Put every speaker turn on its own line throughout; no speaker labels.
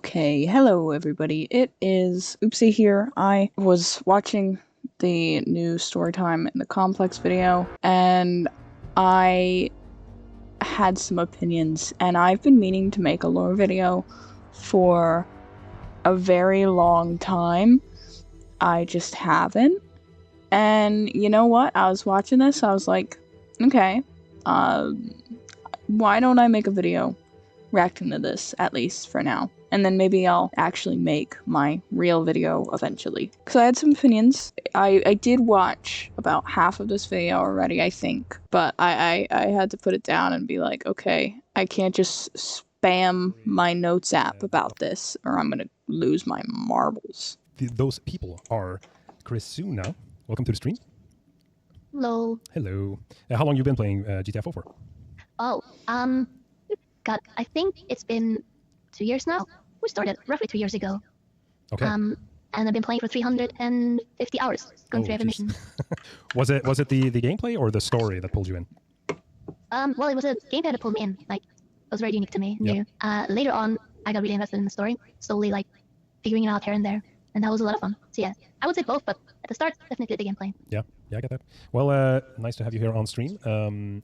Okay, hello everybody. It is Oopsie here. I was watching the new Storytime in the Complex video, and I had some opinions, and I've been meaning to make a lore video for a very long time. I just haven't. And you know what? I was watching this, I was like, okay, why don't I make a video reacting to this, at least for now? And then maybe I'll actually make my real video eventually. Because I had some opinions. I did watch about half of this video already, I think. But I had to put it down and be like, okay, I can't just spam my notes app about this, or I'm gonna lose my marbles.
Those people are Krisuna. Welcome to the stream.
Hello.
Hello. How long you been playing GTFO for?
Oh, God, I think it's been 2 years now. We started roughly 2 years ago.
Okay.
And I've been playing for 350 hours, going through every mission.
was it the gameplay or the story that pulled you in?
Well, it was a gameplay that pulled me in. Like, it was very unique to me, new. Later on, I got really invested in the story, slowly, like, figuring it out here and there. And that was a lot of fun. So yeah, I would say both, but at the start, definitely the gameplay.
Yeah, I get that. Well, nice to have you here on stream.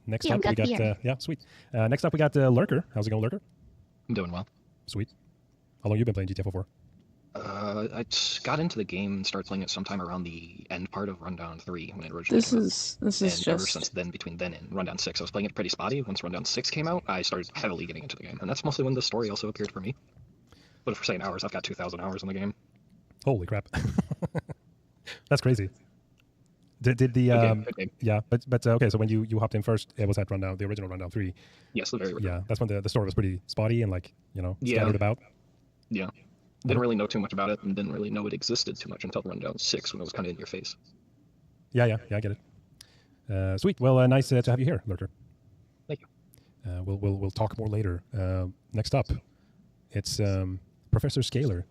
Next up we got yeah, sweet. Next up we got Lurker. How's it going, Lurker?
I'm doing well.
Sweet. How long you been playing GTFO for?
I got into the game and started playing it sometime around the end part of Rundown 3 when it originally came out.
This is
and
just...
ever since then, between then and Rundown 6, I was playing it pretty spotty. Once Rundown 6 came out, I started heavily getting into the game, and that's mostly when the story also appeared for me. But if we're saying hours, I've got 2,000 hours in the game.
Holy crap. That's crazy. Did the
good game.
Yeah, but okay, so when you hopped in first, it was at Rundown, the original Rundown 3.
Yes, the very original.
Yeah, that's when the story was pretty spotty and, like, you know, scattered about.
Yeah. Didn't really know too much about it, and didn't really know it existed too much until Rundown 6 when it was kind of in your face.
Yeah, I get it. Sweet. Well, nice to have you here, Lurker.
Thank you.
We'll talk more later. Next up, it's Professor Scalar,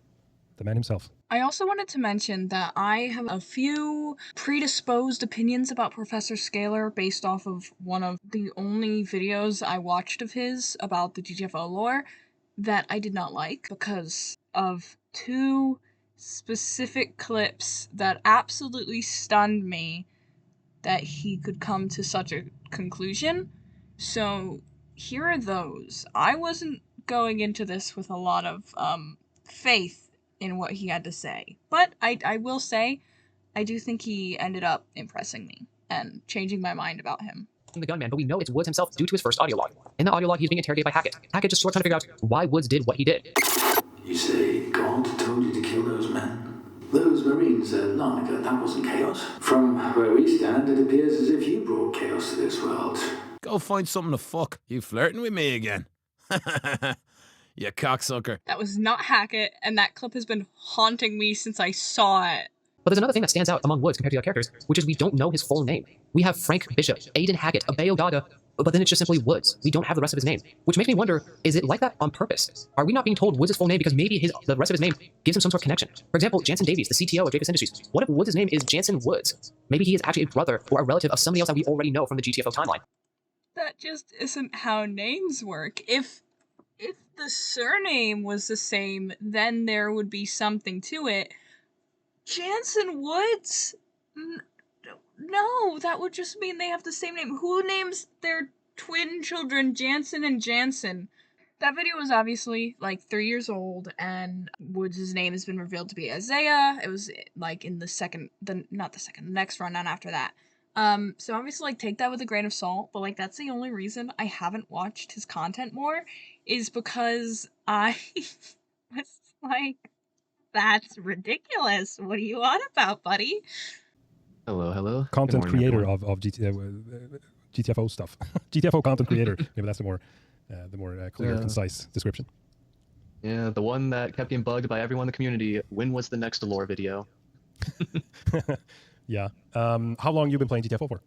the man himself.
I also wanted to mention that I have a few predisposed opinions about Professor Scalar based off of one of the only videos I watched of his about the GTFO lore that I did not like because of two specific clips that absolutely stunned me that he could come to such a conclusion. So here are those. I wasn't going into this with a lot of faith in what he had to say, but I will say I do think he ended up impressing me and changing my mind about him.
The gunman, but we know it's Woods himself due to his first audio log. In the audio log, he's being interrogated by Hackett. Hackett just sort of trying to figure out why Woods did what he did.
You say God told you to kill those men? Those Marines long ago, that wasn't chaos. From where we stand, it appears as if you brought chaos to this world.
Go find something to fuck. You flirting with me again? You cocksucker.
That was not Hackett, and that clip has been haunting me since I saw it.
But there's another thing that stands out among Woods compared to the other characters, which is we don't know his full name. We have Frank Bishop, Aiden Hackett, Abe Ogaga, but then it's just simply Woods. We don't have the rest of his name, which makes me wonder, is it like that on purpose? Are we not being told Woods' full name because maybe the rest of his name gives him some sort of connection? For example, Jansen Davies, the CTO of Dreyfus Industries. What if Woods' name is Jansen Woods? Maybe he is actually a brother or a relative of somebody else that we already know from the GTFO timeline.
That just isn't how names work. If the surname was the same, then there would be something to it. Jansen Woods? No, that would just mean they have the same name. Who names their twin children Jansen and Jansen? That video was obviously like 3 years old, and Woods' name has been revealed to be Isaiah. It was like in the next rundown after that. So obviously, like, take that with a grain of salt, but, like, that's the only reason I haven't watched his content more, is because I was like, that's ridiculous. What are you on about, buddy?
Hello.
Content
Good morning,
creator
everyone.
of GTFO stuff. GTFO content creator. Maybe that's the more clear, concise description.
Yeah, the one that kept getting bugged by everyone in the community. When was the next lore video?
Yeah. How long you been playing GTFO for?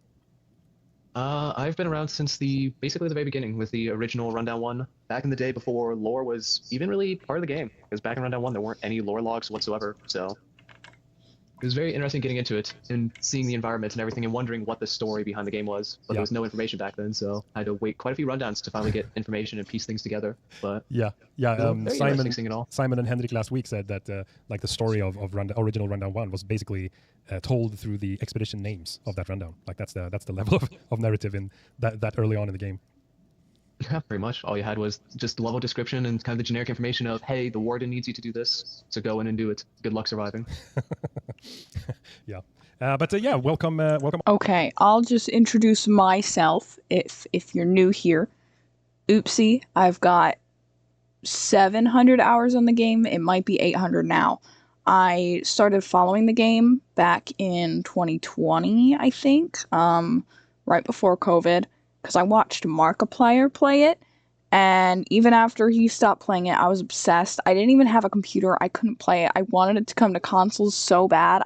I've been around since basically the very beginning with the original Rundown 1. Back in the day before lore was even really part of the game. Because back in Rundown 1, there weren't any lore logs whatsoever, so... It was very interesting getting into it and seeing the environment and everything and wondering what the story behind the game was. But there was no information back then, so I had to wait quite a few rundowns to finally get information and piece things together. But
Simon and Henrik last week said that like the story of original Rundown 1 was basically told through the expedition names of that rundown. Like that's the level of narrative in that early on in the game.
Yeah, pretty much. All you had was just the level description and kind of the generic information of, hey, the warden needs you to do this, so go in and do it. Good luck surviving.
Yeah. Welcome.
Okay, I'll just introduce myself if you're new here. Oopsie, I've got 700 hours on the game. It might be 800 now. I started following the game back in 2020, I think, right before COVID, because I watched Markiplier play it, and even after he stopped playing it, I was obsessed. I didn't even have a computer. I couldn't play it. I wanted it to come to consoles so bad.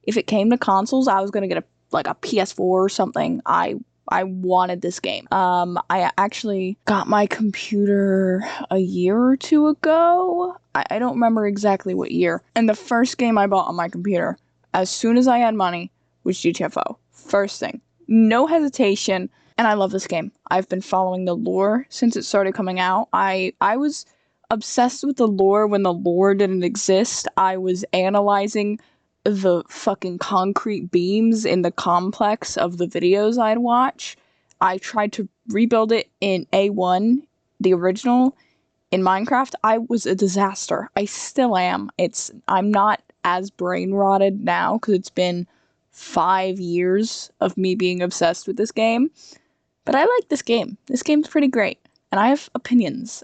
If it came to consoles, I was gonna get a PS4 or something. I wanted this game. I actually got my computer a year or two ago. I don't remember exactly what year. And the first game I bought on my computer, as soon as I had money, was GTFO. First thing. No hesitation. And I love this game. I've been following the lore since it started coming out. I was obsessed with the lore when the lore didn't exist. I was analyzing the fucking concrete beams in the complex of the videos I'd watch. I tried to rebuild it in A1, the original, in Minecraft. I was a disaster. I still am. I'm not as brain rotted now because it's been 5 years of me being obsessed with this game. But I like this game. This game's pretty great. And I have opinions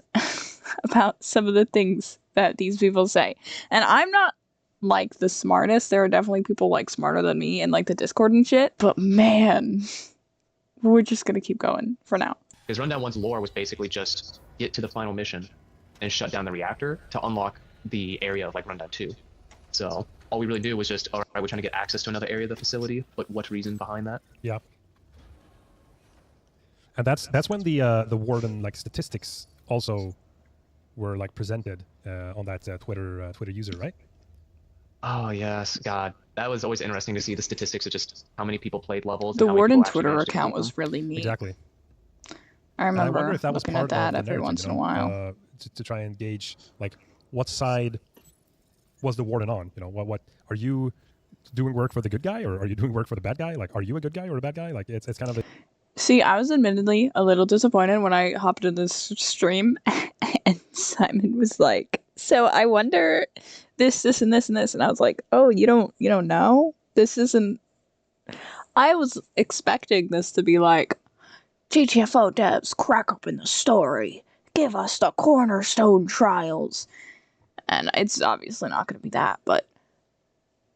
about some of the things that these people say. And I'm not like the smartest. There are definitely people like smarter than me in like the Discord and shit. But man, we're just gonna keep going for now.
Because Rundown 1's lore was basically just get to the final mission and shut down the reactor to unlock the area of like Rundown 2. So all we really do was just, all right, we're trying to get access to another area of the facility, but what reason behind that?
Yeah. And that's when the warden like statistics also were like presented on that Twitter user, right?
Oh yes, God, that was always interesting to see the statistics of just how many people played levels.
The warden Twitter account was really neat.
Exactly.
I remember
wonder if that was
looking
part
at that
of the
every
narrative,
once in a while.
To try and gauge like what side was the warden on? You know, what are you doing work for the good guy or are you doing work for the bad guy? Like, are you a good guy or a bad guy? Like, it's kind of a...
See, I was admittedly a little disappointed when I hopped into this stream and Simon was like, so I wonder this, and this, and this. And I was like, oh, you don't know? This isn't... I was expecting this to be like, GTFO devs, crack open the story. Give us the cornerstone trials. And it's obviously not going to be that, but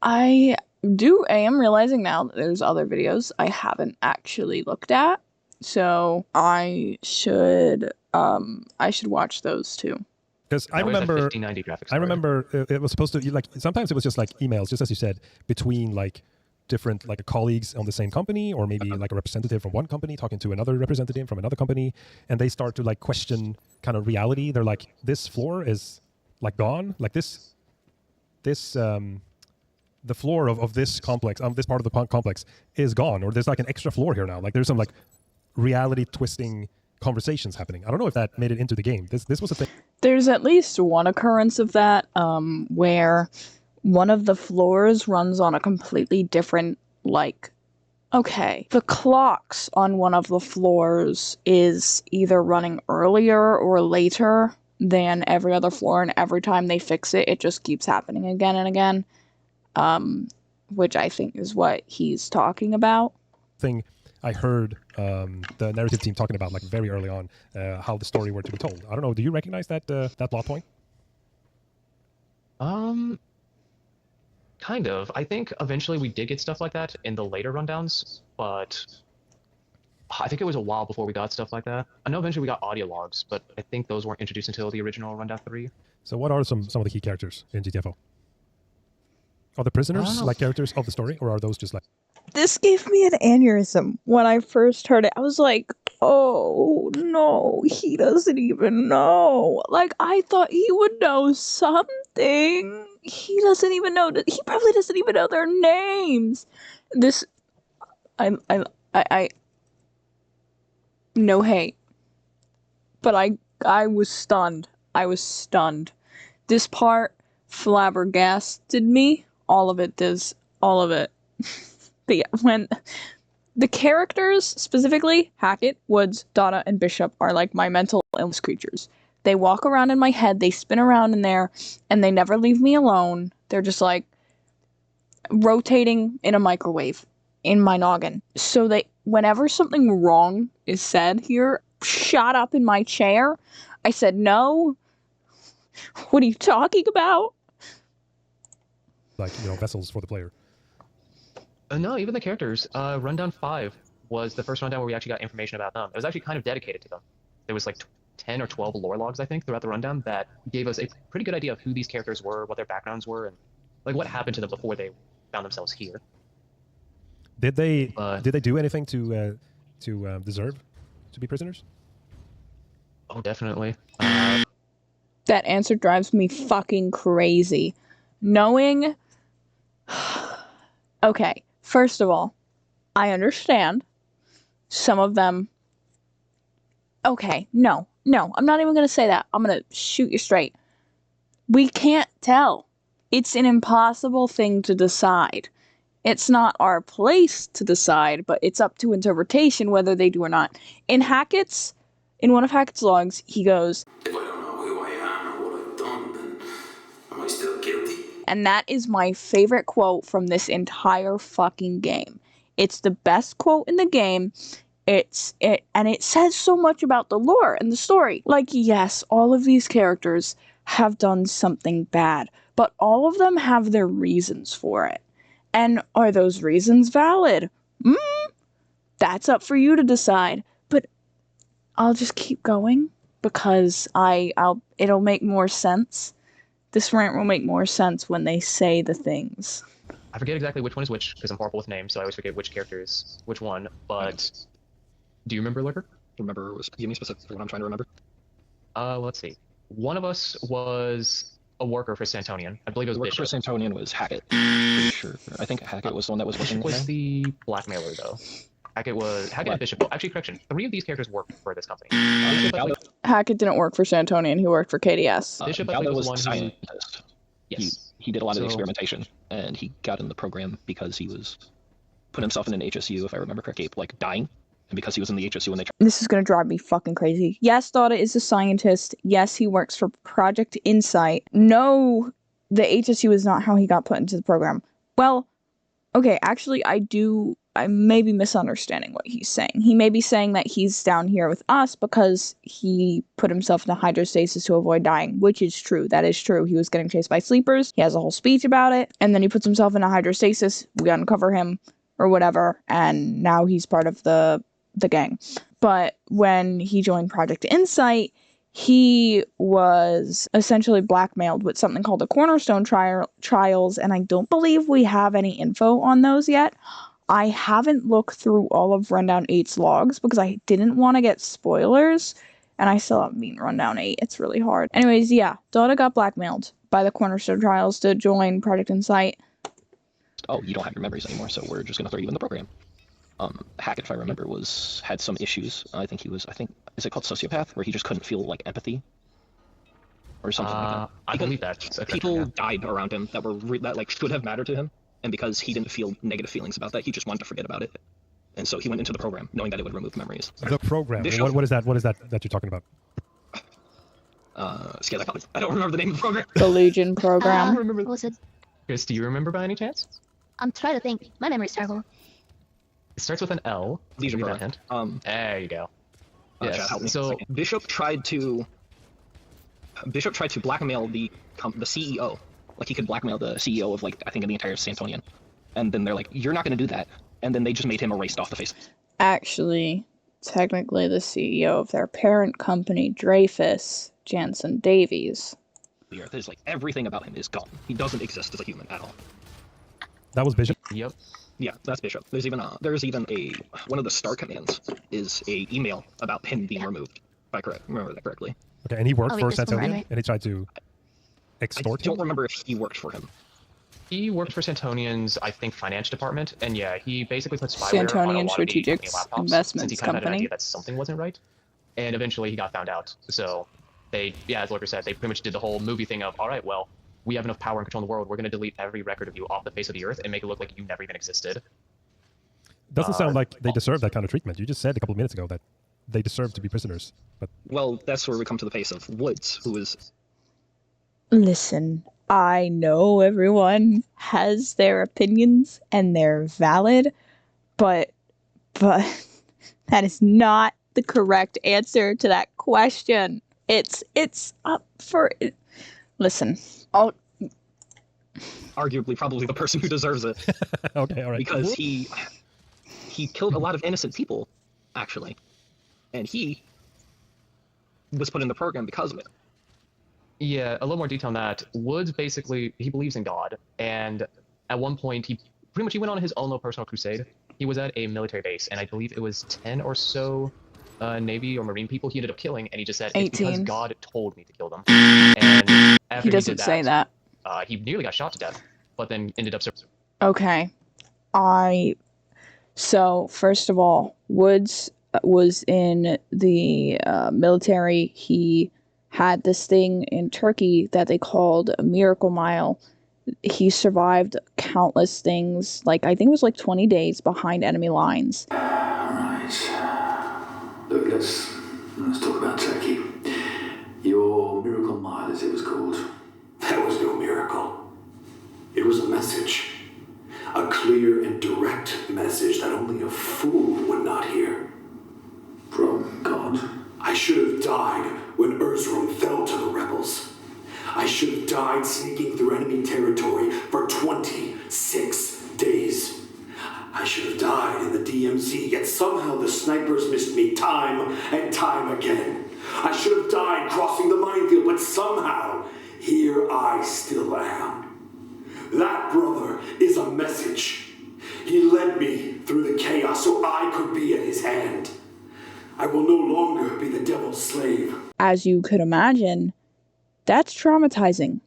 I am realizing now that there's other videos I haven't actually looked at, so I should watch those too.
Because I remember it was supposed to like sometimes it was just like emails, just as you said, between like different like colleagues on the same company, or maybe like a representative from one company talking to another representative from another company, and they start to like question kind of reality. They're like, this floor is like gone, like this the floor of this complex, this part of the complex is gone, or there's like an extra floor here now. Like there's some like reality twisting conversations happening. I don't know if that made it into the game. This was a thing. There's
at least one occurrence of that where one of the floors runs on a completely different, like, okay, the clocks on one of the floors is either running earlier or later than every other floor, and every time they fix it, it just keeps happening again and again, which I think is what he's talking about.
Thing I heard the narrative team talking about like very early on how the story were to be told. I don't know. Do you recognize that that plot point?
Kind of. I think eventually we did get stuff like that in the later rundowns, but I think it was a while before we got stuff like that. I know eventually we got audio logs, but I think those weren't introduced until the original Rundown 3.
So what are some of the key characters in GTFO? Are the prisoners like characters of the story, or are those just like...
This gave me an aneurysm when I first heard it. I was like, oh no, he doesn't even know. Like, I thought he would know something. He doesn't even know. He probably doesn't even know their names. This, I no hate. But I was stunned. I was stunned. This part flabbergasted me. All of it does. All of it. But yeah, when the characters, specifically Hackett, Woods, Donna, and Bishop, are like my mental illness creatures. They walk around in my head, they spin around in there, and they never leave me alone. They're just like rotating in a microwave in my noggin. So whenever something wrong is said here, shot up in my chair, I said, no. What are you talking about?
Like, vessels for the player.
No, even the characters. Rundown 5 was the first rundown where we actually got information about them. It was actually kind of dedicated to them. There was like 10 or 12 lore logs, I think, throughout the rundown that gave us a pretty good idea of who these characters were, what their backgrounds were, and like what happened to them before they found themselves here.
Did they do anything to deserve to be prisoners?
Oh, definitely.
That answer drives me fucking crazy. Knowing... Okay, first of all, I understand some of them... Okay, no, I'm not even going to say that. I'm going to shoot you straight. We can't tell. It's an impossible thing to decide. It's not our place to decide, but it's up to interpretation whether they do or not. In one of Hackett's logs, he goes,
If I don't know who I am or what I've done, then am I still guilty?
and that is my favorite quote from this entire fucking game. It's the best quote in the game. And it says so much about the lore and the story. Like, yes, all of these characters have done something bad, but all of them have their reasons for it. And are those reasons valid? That's up for you to decide. But I'll just keep going because it'll make more sense. This rant will make more sense when they say the things.
I forget exactly which one is which because I'm horrible with names, so I always forget which character is which one. But do you remember Lurker?
Give me specifically what I'm trying to remember.
Let's see. One of us was a worker for Santonian. I believe it was
Worker
Bishop.
for Santonian was Hackett. Pretty sure. I think Hackett was the one that was working
Bishop was
there.
the blackmailer, though. Hackett and Bishop. Well, actually, correction. 3 of these characters work for this company.
Hackett didn't work for Santonian, he worked for KDS.
Bishop
was
the one
scientist.
Yes.
He did a lot of the experimentation, and he got in the program because he was put himself in an HSU, if I remember correctly, like dying, and because he was in the HSU when they.
This is gonna drive me fucking crazy. Yes, Dada is a scientist. Yes, he works for Project Insight. No, the HSU is not how he got put into the program. Well, okay, actually, I may be misunderstanding what he's saying. He may be saying that he's down here with us because he put himself in a hydrostasis to avoid dying, which is true. That is true. He was getting chased by sleepers. He has a whole speech about it. And then he puts himself in a hydrostasis. We uncover him or whatever. And now he's part of the gang. But when he joined Project Insight, he was essentially blackmailed with something called the Cornerstone Trials. And I don't believe we have any info on those yet. I haven't looked through all of Rundown 8's logs because I didn't want to get spoilers, and I still haven't beaten Rundown 8. It's really hard. Anyways, yeah, Dada got blackmailed by the Cornerstone Trials to join Project Insight.
Oh, you don't have your memories anymore, so we're just going to throw you in the program. Hackett, if I remember, had some issues. I think is it called sociopath, where he just couldn't feel, like, empathy? Or something like that.
I believe that.
People died around him that should have mattered to him. And because he didn't feel negative feelings about that, he just wanted to forget about it. And so he went into the program, knowing that it would remove memories.
The program? What is that? What is that you're talking about?
I don't remember the name of the program.
The Legion program.
What was it?
Chris, do you remember by any chance?
I'm trying to think. My memory's terrible.
It starts with an L.
Legion
Give me that
program.
hint. There you go.
Yes.
Help me.
So Bishop tried to blackmail the CEO. Like, he could blackmail the CEO of, like, I think, the entire Santonian. And then they're like, you're not going to do that. And then they just made him erased off the face.
Actually, technically the CEO of their parent company, Dreyfus Jansen Davies.
There's, like, everything about him is gone. He doesn't exist as a human at all.
That was Bishop?
Yep.
Yeah, that's Bishop. There's even a one of the star commands is a email about him being removed. If I remember that correctly.
Okay, and he worked for
this one,
Santonian,
right?
and he tried to extort
I don't
him?
remember if he worked for him.
He worked for Santonian's, I think, finance department, and yeah, he basically put spyware on a
Santonian
lot of the
Strategic
company laptops
Investments
since he kind of had an
Company.
idea that something wasn't right. And eventually he got found out. So they, yeah, as Lurker said, they pretty much did the whole movie thing of, all right, well, we have enough power and control in the world, we're going to delete every record of you off the face of the earth and make it look like you never even existed.
Doesn't sound like they deserve that kind of treatment. You just said a couple of minutes ago that they deserve to be prisoners. But
Well, that's where we come to the face of Woods, who is...
Listen, I know everyone has their opinions and they're valid, but that is not the correct answer to that question. It's up for... Listen, I'll...
arguably probably the person who deserves it.
okay, all right.
Because he killed a lot of innocent people, actually. And he was put in the program because of it.
Yeah, a little more detail on that. Woods basically, he believes in God, and at one point he pretty much he went on his own little personal crusade. He was at a military base, and I believe it was 10 or so Navy or Marine people he ended up killing, and he just said, it's because
18.
God told me to kill them. And after
He doesn't
did
say that.
he nearly got shot to death, but then ended up...
Okay. So, first of all, Woods was in the military. He had this thing in Turkey that they called a miracle mile. He survived countless things, like I think it was like 20 days behind enemy lines.
Alright. Look, let's talk about Turkey. Your miracle mile, as it was called.
That was no miracle. It was a message. A clear and direct message that only a fool would not hear.
From God?
I should have died when Erzurum fell to the rebels. I should have died sneaking through enemy territory for 26 days. I should have died in the DMZ, yet somehow the snipers missed me time and time again. I should have died crossing the minefield, but somehow, here I still am. That, brother, is a message. He led me through the chaos so I could be at his hand. I will no longer be the devil's slave.
As you could imagine, that's traumatizing.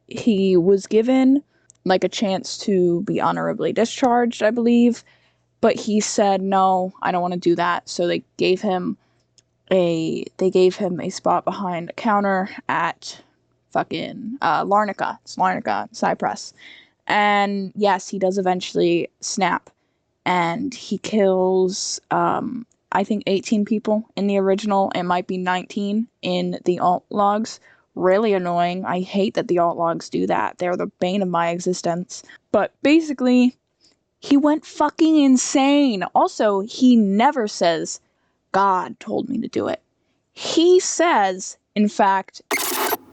He was given like a chance to be honorably discharged, I believe, but he said, no, I don't want to do that. So they gave him a spot behind a counter at fucking Larnaca. It's Larnaca, Cyprus. And yes, he does eventually snap, and he kills I think 18 people in the original. It might be 19 in the alt logs. Really annoying. I hate that the alt logs do that. They're the bane of my existence. But basically, he went fucking insane. Also, he never says, God told me to do it. He says, in fact...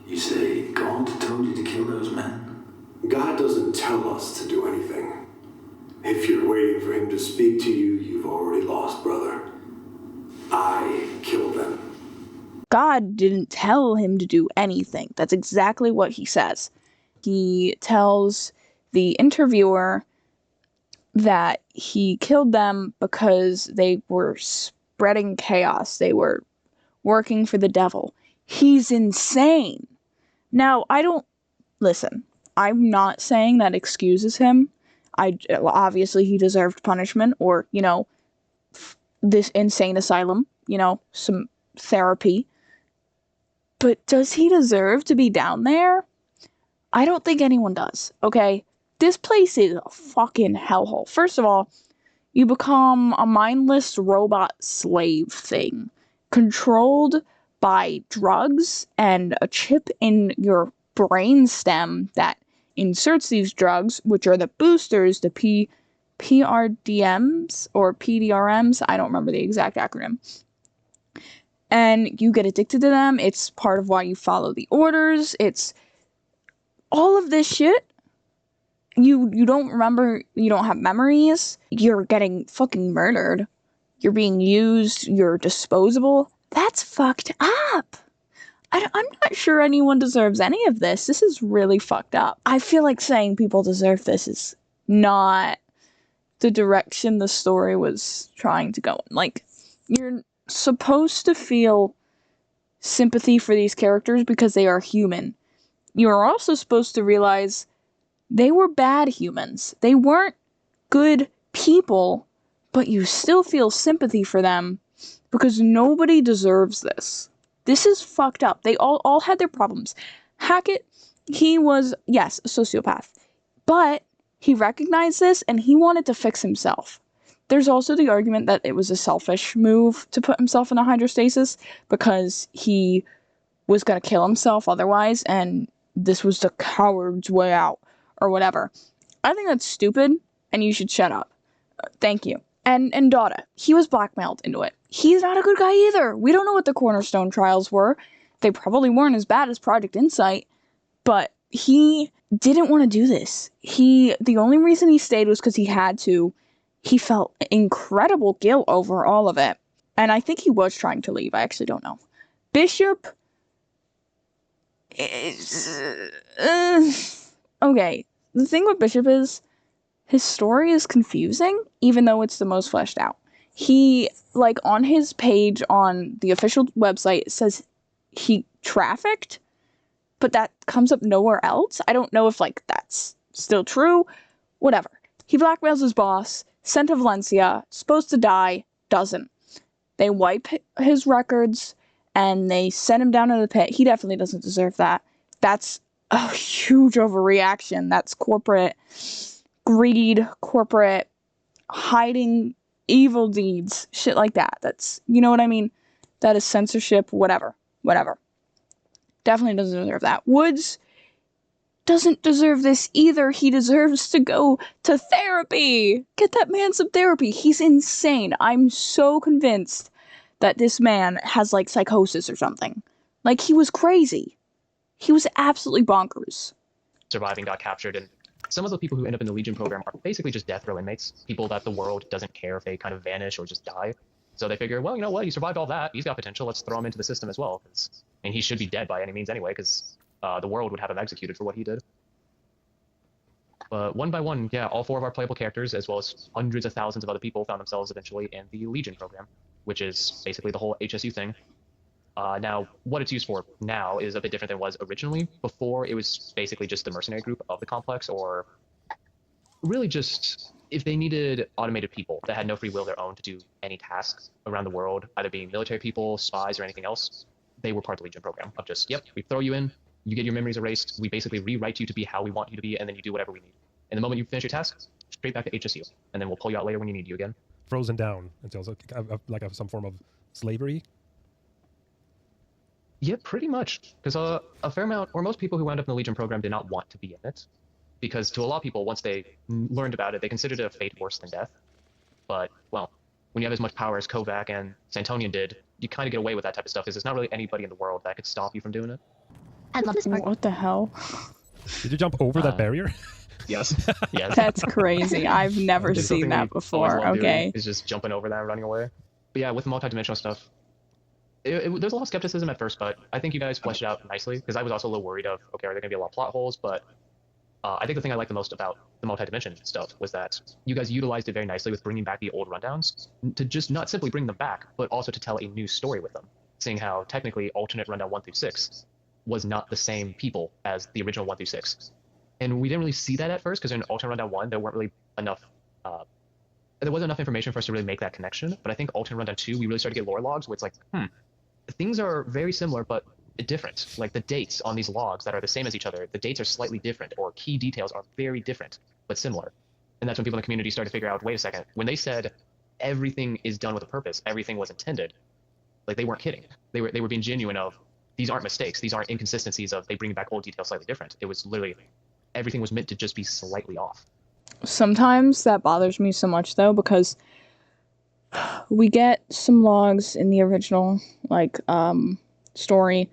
You say God told you to kill those men?
God doesn't tell us to do anything. If you're waiting for him to speak to you, you've already lost, brother. I killed them.
God didn't tell him to do anything. That's exactly what he says. He tells the interviewer that he killed them because they were spreading chaos. They were working for the devil. He's insane. Now, listen, I'm not saying that excuses him. Obviously he deserved punishment or, this insane asylum, some therapy. But does he deserve to be down there? I don't think anyone does, okay? This place is a fucking hellhole. First of all, you become a mindless robot slave thing, controlled by drugs and a chip in your brainstem that inserts these drugs, which are the boosters, the PRDMs or PDRMs. I don't remember the exact acronym. And you get addicted to them. It's part of why you follow the orders. It's all of this shit. You don't remember, you don't have memories. You're getting fucking murdered. You're being used. You're disposable. That's fucked up. I'm not sure anyone deserves any of this. This is really fucked up. I feel like saying people deserve this is not the direction the story was trying to go in. Like, you're supposed to feel sympathy for these characters because they are human. You're also supposed to realize they were bad humans. They weren't good people, but you still feel sympathy for them because nobody deserves this. This is fucked up. They all had their problems. Hackett, he was, yes, a sociopath, but he recognized this and he wanted to fix himself. There's also the argument that it was a selfish move to put himself in a hydrostasis because he was going to kill himself otherwise, and this was the coward's way out, or whatever. I think that's stupid, and you should shut up. Thank you. And Dada, he was blackmailed into it. He's not a good guy either. We don't know what the Cornerstone trials were. They probably weren't as bad as Project Insight, but he didn't want to do this. The only reason he stayed was because he had to. He felt incredible guilt over all of it. And I think he was trying to leave. I actually don't know. Bishop is... okay, the thing with Bishop is his story is confusing, even though it's the most fleshed out. He, like, on his page on the official website, it says he trafficked, but that comes up nowhere else. I don't know if, like, that's still true. Whatever. He blackmails his boss, sent to Valencia, supposed to die, doesn't. They wipe his records, and they send him down to the pit. He definitely doesn't deserve that. That's a huge overreaction. That's corporate greed, corporate hiding evil deeds, shit like that. That's, you know what I mean? That is censorship, whatever. Definitely doesn't deserve that. Woods doesn't deserve this either. He deserves to go to therapy. Get that man some therapy. He's insane. I'm so convinced that this man has, like, psychosis or something. Like, he was crazy. He was absolutely bonkers.
Surviving got captured, and some of the people who end up in the Legion program are basically just death row inmates, people that the world doesn't care if they kind of vanish or just die. So they figure, well, you know what, he survived all that, he's got potential, let's throw him into the system as well. And he should be dead by any means anyway, because the world would have him executed for what he did. But one by one, yeah, all 4 of our playable characters, as well as hundreds of thousands of other people, found themselves eventually in the Legion program, which is basically the whole HSU thing. Now, what it's used for now is a bit different than it was originally. Before, it was basically just the mercenary group of the complex, or really just if they needed automated people that had no free will of their own to do any tasks around the world, either being military people, spies, or anything else, they were part of the Legion program of just, yep, we throw you in, you get your memories erased, we basically rewrite you to be how we want you to be, and then you do whatever we need. And the moment you finish your task, straight back to HSU, and then we'll pull you out later when you need you again.
Frozen down until like some form of slavery.
Yeah, pretty much. Because a fair amount, or most people who wound up in the Legion program did not want to be in it. Because to a lot of people, once they learned about it, they considered it a fate worse than death. But, well, when you have as much power as Kovac and Santonian did, you kind of get away with that type of stuff, because there's not really anybody in the world that could stop you from doing it.
I love this part.
What the hell?
Did you jump over that barrier?
Yes. Yes.
That's crazy. I've never seen that before. Okay.
Is just jumping over that and running away. But yeah, with the multidimensional stuff, there's a lot of skepticism at first, but I think you guys fleshed it out nicely, because I was also a little worried of, okay, are there going to be a lot of plot holes? But I think the thing I liked the most about the multi-dimension stuff was that you guys utilized it very nicely with bringing back the old rundowns to just not simply bring them back, but also to tell a new story with them, seeing how technically alternate rundown 1 through 6 was not the same people as the original 1 through 6. And we didn't really see that at first, because in alternate rundown 1, there wasn't enough information for us to really make that connection. But I think alternate rundown 2, we really started to get lore logs where it's like, things are very similar, but different. Like the dates on these logs that are the same as each other, the dates are slightly different, or key details are very different, but similar. And that's when people in the community started to figure out, wait a second, when they said everything is done with a purpose, everything was intended, like they weren't kidding. They were being genuine of, these aren't mistakes, these aren't inconsistencies of they bring back old details slightly different. It was literally, everything was meant to just be slightly off.
Sometimes that bothers me so much, though, because we get some logs in the original, like, story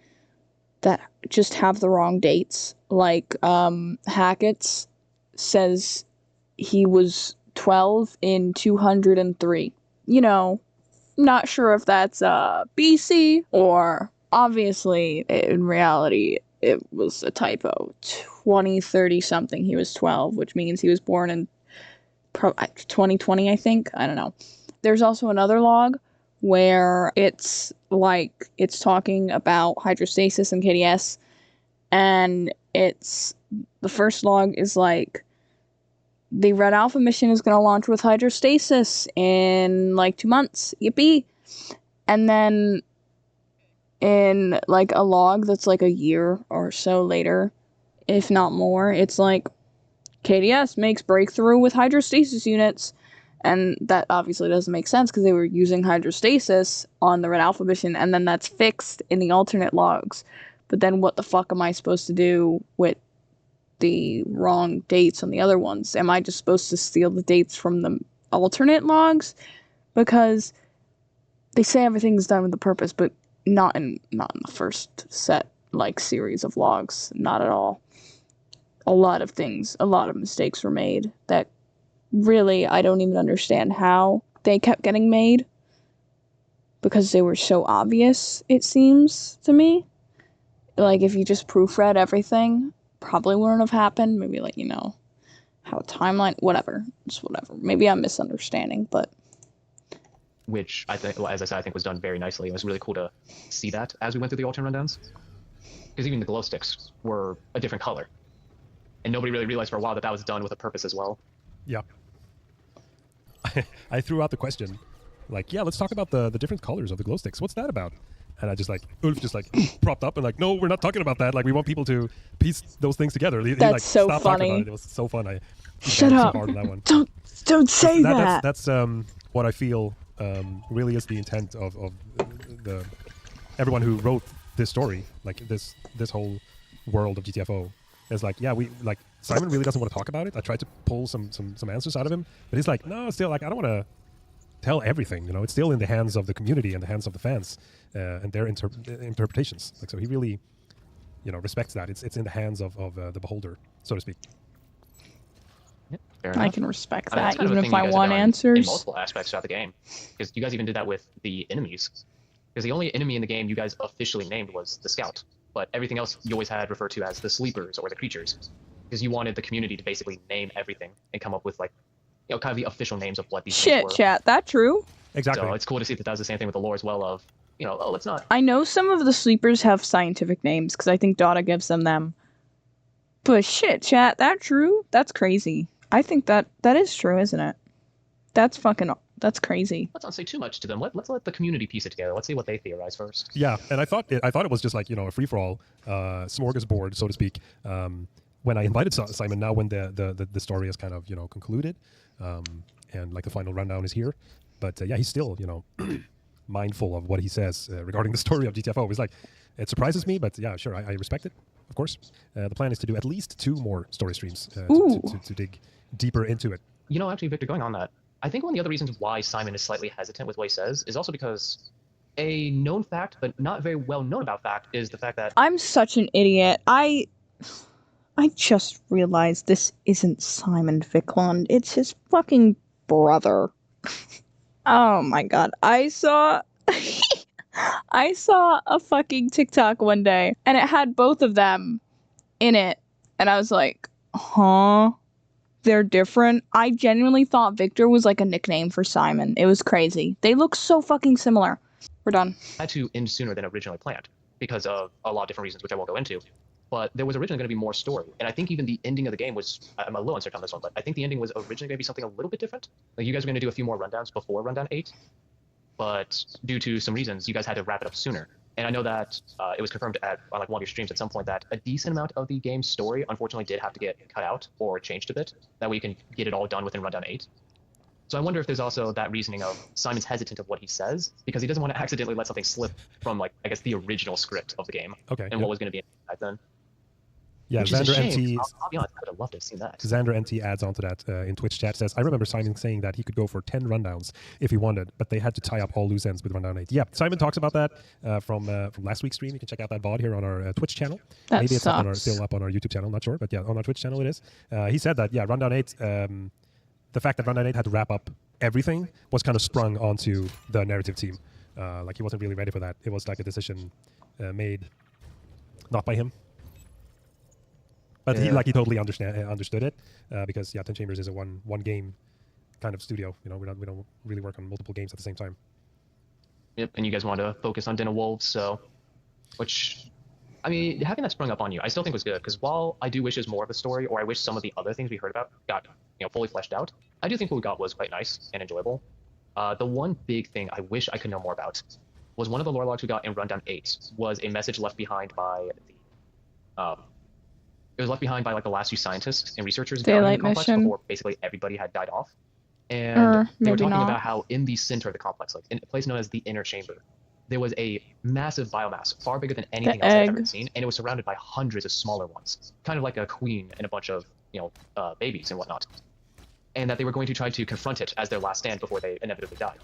that just have the wrong dates. Like, Hackett says he was 12 in 203. You know, not sure if that's BC or obviously in reality it was a typo. 2030 something he was 12, which means he was born in 2020, I think. I don't know. There's also another log where it's talking about hydrostasis and KDS, and the first log is like, the Red Alpha mission is going to launch with hydrostasis in like 2 months. Yippee! And then in like a log that's like a year or so later, if not more, it's like, KDS makes breakthrough with hydrostasis units. And that obviously doesn't make sense because they were using hydrostasis on the Red Alpha mission, and then that's fixed in the alternate logs. But then what the fuck am I supposed to do with the wrong dates on the other ones? Am I just supposed to steal the dates from the alternate logs? Because they say everything's done with a purpose, but not in the first set, like, series of logs. Not at all. A lot of mistakes were made that really I don't even understand how they kept getting made, because they were so obvious, it seems to me. Like, if you just proofread everything, probably wouldn't have happened. Maybe, like, how a timeline, whatever. Just whatever. Maybe I'm misunderstanding, but...
Which, I think, as I said, I think was done very nicely. It was really cool to see that as we went through the alternate rundowns. Because even the glow sticks were a different color. And nobody really realized for a while that was done with a purpose as well.
Yeah. I threw out the question, like, yeah, let's talk about the different colors of the glow sticks. What's that about? And I just like, Ulf just like propped up and like, no, we're not talking about that. Like, we want people to piece those things together. He,
That's
like,
so
stopped
funny.
talking about it. It was so fun.
Shut up.
So hard on that one.
Don't say that.
That's what I feel really is the intent of the everyone who wrote this story, like this whole world of GTFO. It's like, yeah, we like, Simon really doesn't want to talk about it. I tried to pull some answers out of him, but he's like, no, still, like, I don't want to tell everything. It's still in the hands of the community and the hands of the fans and their interpretations. Like, so he really, respects that. It's in the hands of the beholder, so to speak.
Yeah,
I can respect
that's
that,
kind of
even
a
if
thing
I
you guys
want
have done
answers.
in multiple aspects throughout the game, because you guys even did that with the enemies. Because the only enemy in the game you guys officially named was the Scout, but everything else you always had referred to as the Sleepers or the Creatures, because you wanted the community to basically name everything and come up with, like, kind of the official names of what these things were.
Shit, chat, that true?
Exactly.
So it's cool to see that was the same thing with the lore as well of, let's not...
I know some of the sleepers have scientific names, because I think Dota gives them. But shit, chat, that true? That's crazy. I think that is true, isn't it? That's crazy.
Let's not say too much to them. Let's let the community piece it together. Let's see what they theorize first.
Yeah, and I thought it was just like, a free-for-all, smorgasbord, so to speak. When I invited Simon, now when the story is kind of, concluded, and like the final rundown is here. But yeah, he's still, mindful of what he says regarding the story of GTFO. He's like, it surprises me, but yeah, sure, I respect it, of course. The plan is to do at least 2 more story streams to dig deeper into it.
Actually, Victor, going on that, I think one of the other reasons why Simon is slightly hesitant with what he says is also because a known fact, but not very well known about fact, is the fact that...
I'm such an idiot. I just realized this isn't Simon Viklund. It's his fucking brother. Oh my god. I saw a fucking TikTok one day, and it had both of them in it, and I was like, huh? They're different. I genuinely thought Victor was like a nickname for Simon. It was crazy. They look so fucking similar. We're done.
Had to end sooner than originally planned because of a lot of different reasons, which I won't go into. But there was originally going to be more story, and I think even the ending of the game was, I'm a little uncertain on this one, but I think the ending was originally going to be something a little bit different. Like, you guys were going to do a few more rundowns before rundown 8, but due to some reasons, you guys had to wrap it up sooner. And I know that it was confirmed on like one of your streams at some point that a decent amount of the game's story unfortunately did have to get cut out or changed a bit. That way you can get it all done within rundown 8. So I wonder if there's also that reasoning of Simon's hesitant of what he says because he doesn't want to accidentally let something slip from, like, I guess the original script of the game.
Okay.
And what was going to be back then.
Yeah,
Which is a
Xander
shame.
NT.
I'll be honest, I would have loved to have seen that.
Xander NT adds on to that in Twitch chat, says, I remember Simon saying that he could go for 10 rundowns if he wanted, but they had to tie up all loose ends with rundown 8. Yeah, Simon talks about that from last week's stream. You can check out that VOD here on our Twitch channel.
That
Maybe it's
sucks.
still up on our YouTube channel, not sure, but yeah, on our Twitch channel it is. He said that, yeah, rundown 8, the fact that rundown 8 had to wrap up everything was kind of sprung onto the narrative team. Like, he wasn't really ready for that. It was like a decision made not by him. But he totally understood it because 10 Chambers is a one game kind of studio. You know, we don't really work on multiple games at the same time.
Yep, and you guys want to focus on Den of Wolves, so, which, I mean, having that sprung up on you, I still think was good, because while I do wish it was more of a story, or I wish some of the other things we heard about got, fully fleshed out, I do think what we got was quite nice and enjoyable. The one big thing I wish I could know more about was one of the lore logs we got in Rundown 8 was a message left behind by the, it was left behind by like the last few scientists and researchers down in the complex before basically everybody had died off. And they were talking about how in the center of the complex, like in a place known as the inner chamber, there was a massive biomass, far bigger than anything else I've ever seen, and it was surrounded by hundreds of smaller ones, kind of like a queen and a bunch of babies and whatnot. And that they were going to try to confront it as their last stand before they inevitably died.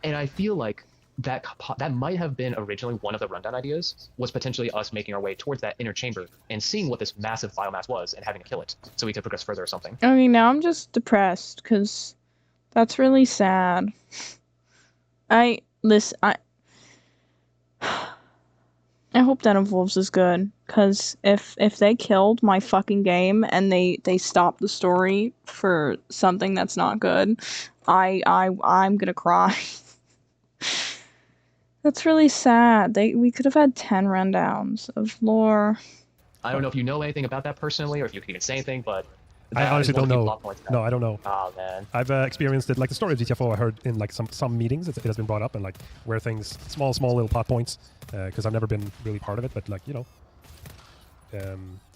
And I feel like that might have been originally one of the rundown ideas, was potentially us making our way towards that inner chamber and seeing what this massive biomass was and having to kill it so we could progress further or something.
I mean, now I'm just depressed because that's really sad. I hope Den of Wolves is good, because if they killed my fucking game and they stopped the story for something that's not good, I'm gonna cry. That's really sad. We could have had 10 rundowns of lore.
I don't know if you know anything about that personally, or if you can even say anything, but
I honestly don't know. No, I don't know.
Oh man.
I've experienced it, like the story of GTFO. I heard in like some meetings it has been brought up, and like where things small little plot points, because I've never been really part of it, but like just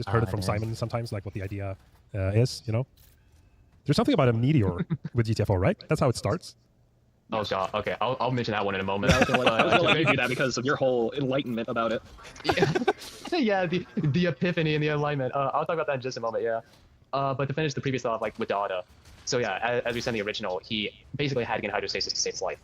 heard it from Simon sometimes, like what the idea is. There's something about a meteor with GTFO, right? That's how it starts.
Oh god, okay, I'll mention that one in a moment.
I was gonna let you do that because of your whole enlightenment about it.
Yeah, the epiphany and the enlightenment. I'll talk about that in just a moment, yeah. But to finish the previous thought, like with Dada, so yeah, as we said in the original, he basically had to get in hydrostasis to save his life.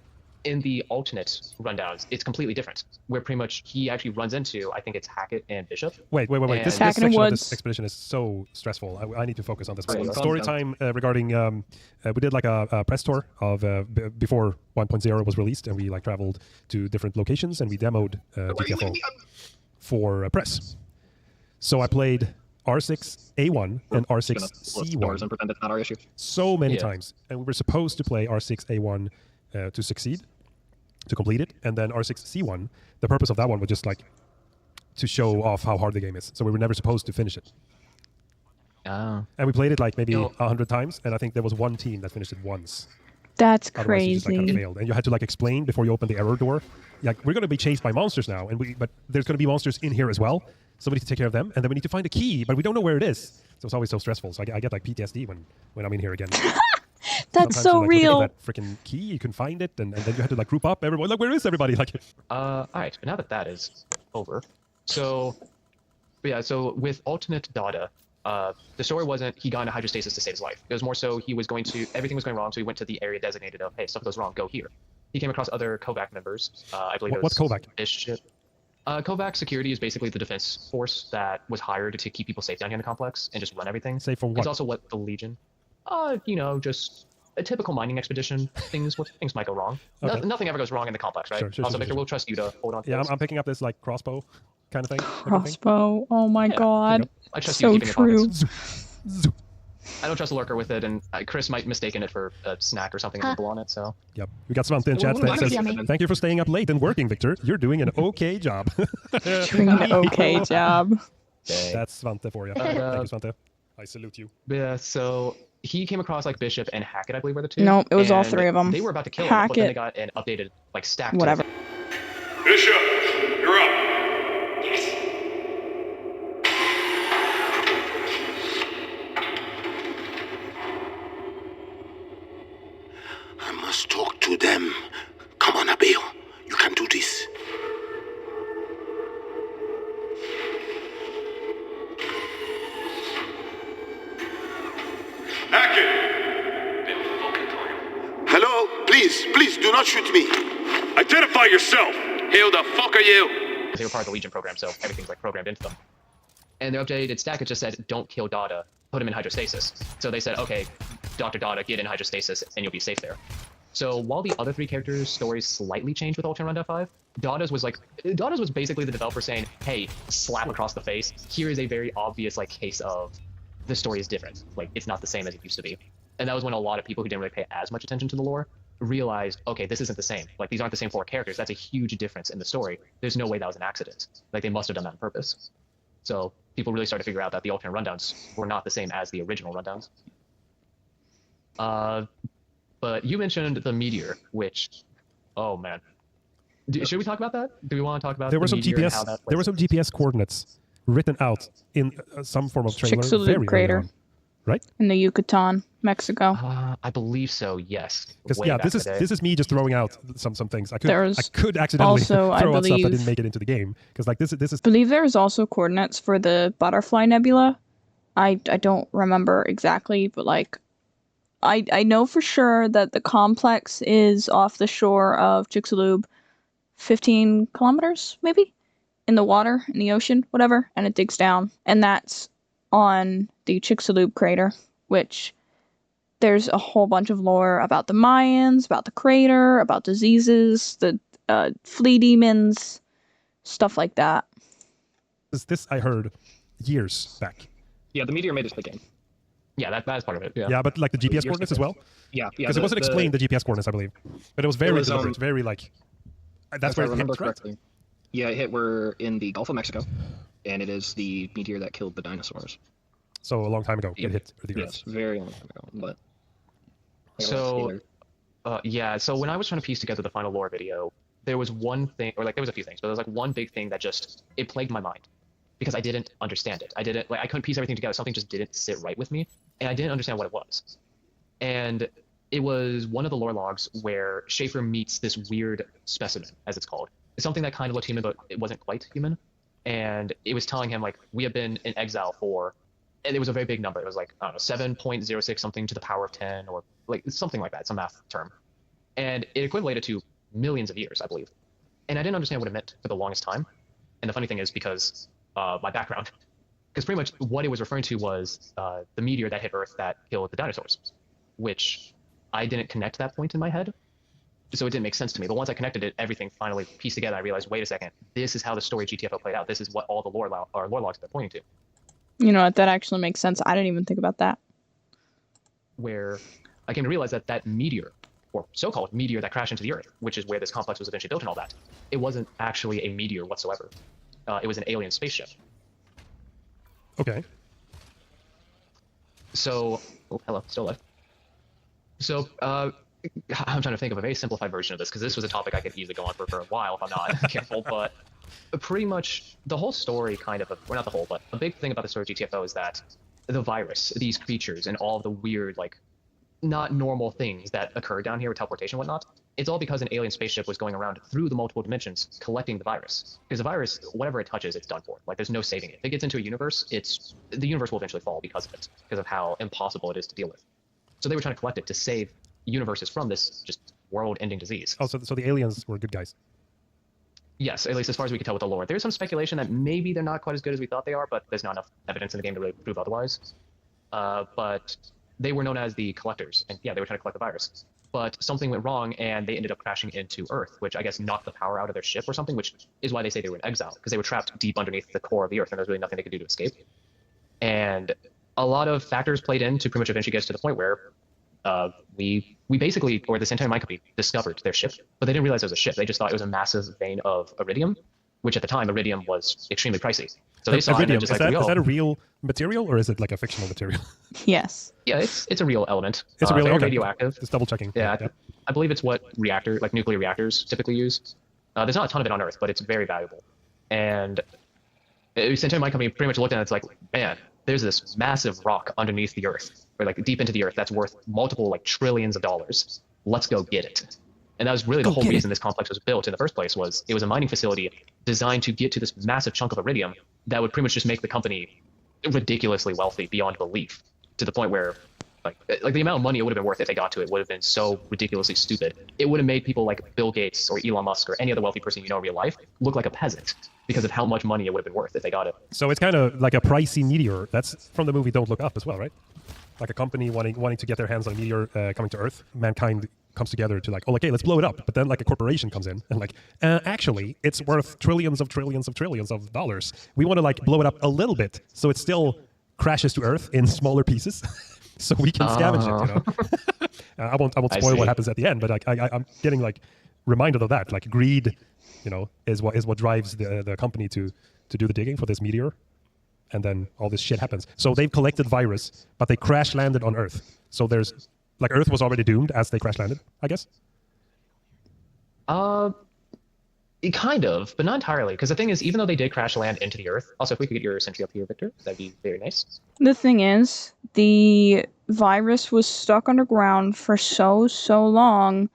In the alternate rundowns, it's completely different, where pretty much he actually runs into, I think it's Hackett and Bishop.
Wait. This section of this expedition is so stressful. I need to focus on this. Story time regarding, we did like a press tour of before 1.0 was released, and we like traveled to different locations, and we demoed GTFO for press. So I played R6A1 and R6C1
and pretend it's not our issue.
So many times, and we were supposed to play R6A1 to succeed, to complete it, and then R6C1, the purpose of that one was just like to show off how hard the game is. So we were never supposed to finish it.
Oh.
And we played it like maybe 100 times, and I think there was one team that finished it once.
That's
Otherwise
crazy.
you just, like, kind of failed. And you had to like explain before you open the error door. Like, we're going to be chased by monsters now, but there's going to be monsters in here as well. So we need to take care of them, and then we need to find a key, but we don't know where it is. So it's always so stressful. So I get like PTSD when I'm in here again.
That's
Sometimes
so
like,
real.
That freaking key, you can find it, and then you have to like group up everyone. Like, where is everybody? Like,
all right. But now that that is over, so with alternate Dada, the story wasn't he got into hydrostasis to save his life. It was more so everything was going wrong, so he went to the area designated of, hey, stuff goes wrong, go here. He came across other Kovac members. I believe
what's Kovac?
Bishop. Kovac security is basically the defense force that was hired to keep people safe down here in the complex and just run everything.
Safe from what?
It's also what the Legion. Just a typical mining expedition. Things might go wrong.
Okay.
Nothing ever goes wrong in the complex, right?
Sure,
Victor, we'll trust you to hold on to
yeah,
this.
I'm picking up this like crossbow kind of thing.
Crossbow. Oh my god.
I trust
so
you keeping
true.
it pockets. I don't trust Lurker with it, and Chris might mistaken it for a snack or something and nibble on it, so.
Yep. We got Svante in chat that says, thank you for staying up late and working, Victor. You're doing an okay job.
Doing an okay job.
That's Svante for you. Thank you, Svante. I salute you.
Yeah, so he came across like Bishop and Hackett, I believe were the two.
No, it was all three of them.
They were about to kill him, but then they got an updated like stack.
Whatever.
Bishop, you're up. I must talk to them. Come on, Abiel. You can do this. Hello? Please, do not shoot me. Identify yourself.
Who the fuck are you?
They were part of the Legion program, so everything's like programmed into them. And their updated stack, it just said, don't kill Dada, put him in hydrostasis. So they said, okay, Dr. Dada, get in hydrostasis, and you'll be safe there. So while the other three characters' stories slightly changed with Ultimate Rundown 5, Dada's was basically the developer saying, hey, slap across the face. Here is a very obvious like case of the story is different. Like, it's not the same as it used to be. And that was when a lot of people who didn't really pay as much attention to the lore realized, okay, this isn't the same. Like, these aren't the same 4 characters. That's a huge difference in the story. There's no way that was an accident. Like, they must have done that on purpose. So people really started to figure out that the alternate rundowns were not the same as the original rundowns. But you mentioned the meteor, which, oh man, should we talk about that? Do we want to talk about
there were some GPS? There were some GPS coordinates written out in some form of trailer.
Chicxulub crater,
right?
In the Yucatan, Mexico.
I believe so. Yes.
Because yeah, this is me just throwing out some things. I could accidentally
also,
throw out stuff that didn't make it into the game. Because like this is.
I believe there's also coordinates for the Butterfly Nebula. I don't remember exactly, but like. I know for sure that the complex is off the shore of Chicxulub, 15 kilometers, maybe? In the water, in the ocean, whatever, and it digs down. And that's on the Chicxulub crater, which there's a whole bunch of lore about the Mayans, about the crater, about diseases, the flea demons, stuff like that.
This I heard years back.
Yeah, the meteor made it to the game.
Yeah, that's part of it.
Yeah, but like the GPS coordinates as well?
Yeah.
Because it wasn't explained, the GPS coordinates, I believe. But it was very deliberate, very like... That's where
I remember
hit,
correctly. Right? Yeah, it hit we're in the Gulf of Mexico, and it is the meteor that killed the dinosaurs.
So a long time ago, it hit the Earth.
Yes, very long time ago. But
so, so when I was trying to piece together the final lore video, there was one thing, or like there was a few things, but there was like one big thing that just, it plagued my mind. Because I didn't understand it. I couldn't piece everything together. Something just didn't sit right with me, and I didn't understand what it was. And it was one of the lore logs where Schaefer meets this weird specimen, as it's called. It's something that kind of looked human, but it wasn't quite human. And it was telling him, like, we have been in exile for, and it was a very big number. It was like, I don't know, 7.06 something to the power of 10, or like something like that, some math term. And it equated to millions of years, I believe. And I didn't understand what it meant for the longest time. And the funny thing is, because my background, because pretty much what it was referring to was the meteor that hit Earth that killed the dinosaurs, which I didn't connect that point in my head, so it didn't make sense to me. But once I connected it, everything finally pieced together. I realized, wait a second, this is how the story GTFO played out. This is what all the lore logs are pointing to.
You know what? That actually makes sense. I didn't even think about that.
Where I came to realize that meteor, or so-called meteor that crashed into the Earth, which is where this complex was eventually built and all that, it wasn't actually a meteor whatsoever. It was an alien spaceship.
Okay.
So, oh, hello, still alive. So, I'm trying to think of a very simplified version of this, because this was a topic I could easily go on for a while if I'm not careful, but pretty much the whole story kind of, or not the whole, but a big thing about the story of GTFO is that the virus, these creatures, and all the weird, like, not normal things that occur down here with teleportation and whatnot, it's all because an alien spaceship was going around through the multiple dimensions collecting the virus. Because the virus, whatever it touches, it's done for. Like, there's no saving it. If it gets into a universe, the universe will eventually fall because of it, because of how impossible it is to deal with. So they were trying to collect it to save universes from this just world-ending disease.
Oh, so the aliens were good guys.
Yes, at least as far as we can tell with the lore. There's some speculation that maybe they're not quite as good as we thought they are, but there's not enough evidence in the game to really prove otherwise. But they were known as the collectors, and yeah, they were trying to collect the virus. But something went wrong, and they ended up crashing into Earth, which I guess knocked the power out of their ship or something, which is why they say they were in exile, because they were trapped deep underneath the core of the Earth, and there's really nothing they could do to escape. And a lot of factors played in to pretty much eventually get us to the point where we basically, or this entire mine company, discovered their ship, but they didn't realize it was a ship. They just thought it was a massive vein of iridium, which at the time, iridium was extremely pricey. So they saw
iridium,
it just
is that a real material, or is it like a fictional material?
Yes.
Yeah, it's a real element.
It's a real, okay.
Radioactive.
Just double checking.
Yeah, I believe it's what nuclear reactors typically use. There's not a ton of it on Earth, but it's very valuable. And this entire mine company pretty much looked at it, it's like, man, there's this massive rock underneath the Earth, or like deep into the Earth, that's worth multiple like trillions of dollars. Let's go get it. And that was really the whole reason this complex was built in the first place. Was it was a mining facility designed to get to this massive chunk of iridium that would pretty much just make the company ridiculously wealthy beyond belief, to the point where like the amount of money it would have been worth if they got to it would have been so ridiculously stupid. It would have made people like Bill Gates or Elon Musk or any other wealthy person you know in real life look like a peasant because of how much money it would have been worth if they got it.
So it's kind of like a pricey meteor. That's from the movie Don't Look Up as well, right? Like a company wanting to get their hands on a meteor coming to Earth. Mankind comes together to like, oh, okay, let's blow it up. But then like a corporation comes in and like, actually, it's worth trillions of dollars. We want to like blow it up a little bit so it still crashes to Earth in smaller pieces. so we can scavenge it. You know, I won't spoil what happens at the end, but I'm getting like reminded of that. Like greed, you know, is what drives the company to do the digging for this meteor, and then all this shit happens. So they've collected virus, but they crash landed on Earth. So there's like Earth was already doomed as they crash landed, I guess.
Kind of, but not entirely. Because the thing is, even though they did crash land into the Earth, also if we could get your sentry up here, Victor, that'd be very nice.
The thing is, the virus was stuck underground for so long,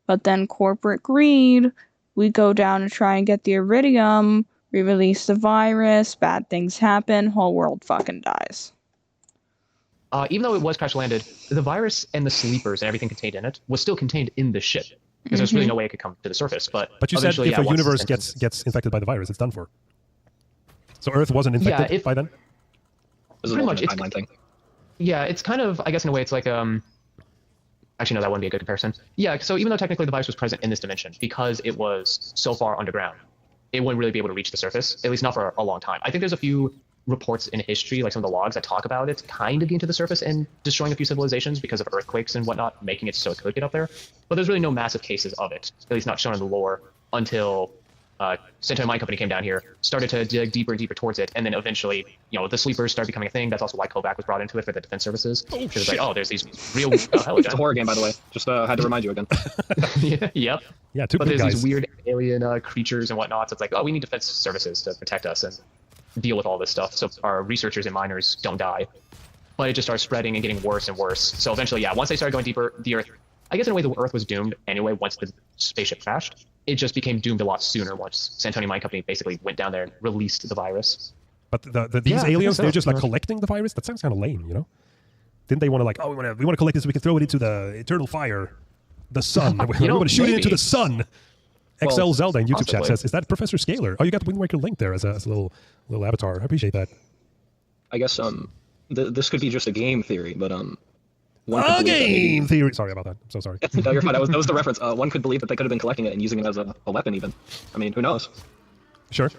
but then corporate greed, we go down and try and get the iridium, we release the virus, bad things happen, whole world fucking dies.
Even though it was crash landed, the virus and the sleepers and everything contained in it was still contained in the ship. Because there's really no way it could come to the surface. But
you said if a universe gets infected by the virus, it's done for. So Earth wasn't infected by then?
Pretty much. It's kind of, I guess in a way, it's like, actually no, that wouldn't be a good comparison. Yeah, so even though technically the virus was present in this dimension, because it was so far underground, it wouldn't really be able to reach the surface, at least not for a long time. I think there's a few reports in history, like some of the logs that talk about it kind of getting to the surface and destroying a few civilizations because of earthquakes and whatnot, making it so it could get up there. But there's really no massive cases of it, at least not shown in the lore, until San Antonio Mine Company came down here, started to dig deeper and deeper towards it, and then eventually, you know, the sleepers started becoming a thing. That's also why Kovac was brought into it for the defense services. Because it's like, oh, there's these real...
It's a horror game, by the way. Just had to remind you again.
Yep.
Yeah,
but there's these weird alien creatures and whatnot, so it's like, oh, we need defense services to protect us and deal with all this stuff so our researchers and miners don't die. But it just starts spreading and getting worse and worse. So eventually, yeah, once they started going deeper, the Earth, I guess in a way the Earth was doomed anyway once the spaceship crashed. It just became doomed a lot sooner once San Antonio Mine Company basically went down there and released the virus.
But these aliens, they're just like collecting the virus? That sounds kind of lame, you know? Didn't they want to like, oh, we want to collect this so we can throw it into the eternal fire, the sun. We want to shoot it into the sun. XL Zelda in YouTube chat says, is that Professor Scalar? Oh, you got the Wind Waker link there as a little avatar. I appreciate that.
I guess this could be just a game theory, but
game theory. Sorry about that. I'm so sorry.
No, you're fine. That was the reference. One could believe that they could have been collecting it and using it as a weapon even. I mean, who knows?
Sure.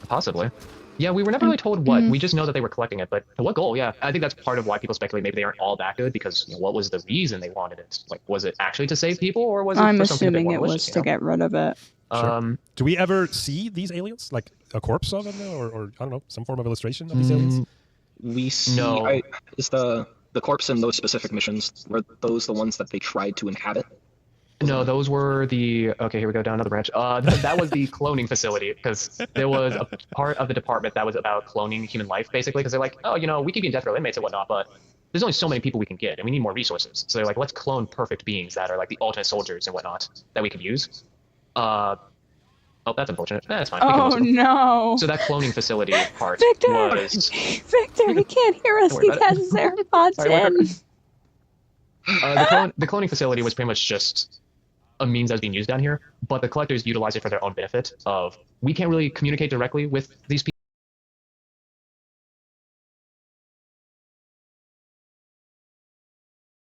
Possibly. Yeah, we were never really told what. We just know that they were collecting it, but to what goal? Yeah, I think that's part of why people speculate maybe they aren't all that good, because what was the reason they wanted it? Like, was it actually to save people, or was it
I'm
for something
assuming it was to get rid of it.
Sure. Do we ever see these aliens, like a corpse of them, or I don't know, some form of illustration of these aliens?
We see. Is the corpse in those specific missions, were those the ones that they tried to inhabit?
No, those were the... Okay, here we go, down another branch. That was the cloning facility, because there was a part of the department that was about cloning human life, basically, because they're like, oh, you know, we keep being death row inmates and whatnot, but there's only so many people we can get, and we need more resources. So they're like, let's clone perfect beings that are like the ultimate soldiers and whatnot that we could use. Oh, that's unfortunate. That's fine.
Oh, no.
So that cloning facility part
Victor!
was...
Victor, he can't hear us. He has his AirPods in.
The cloning facility was pretty much just a means that was being used down here, but the collectors utilized it for their own benefit of, we can't really communicate directly with these people.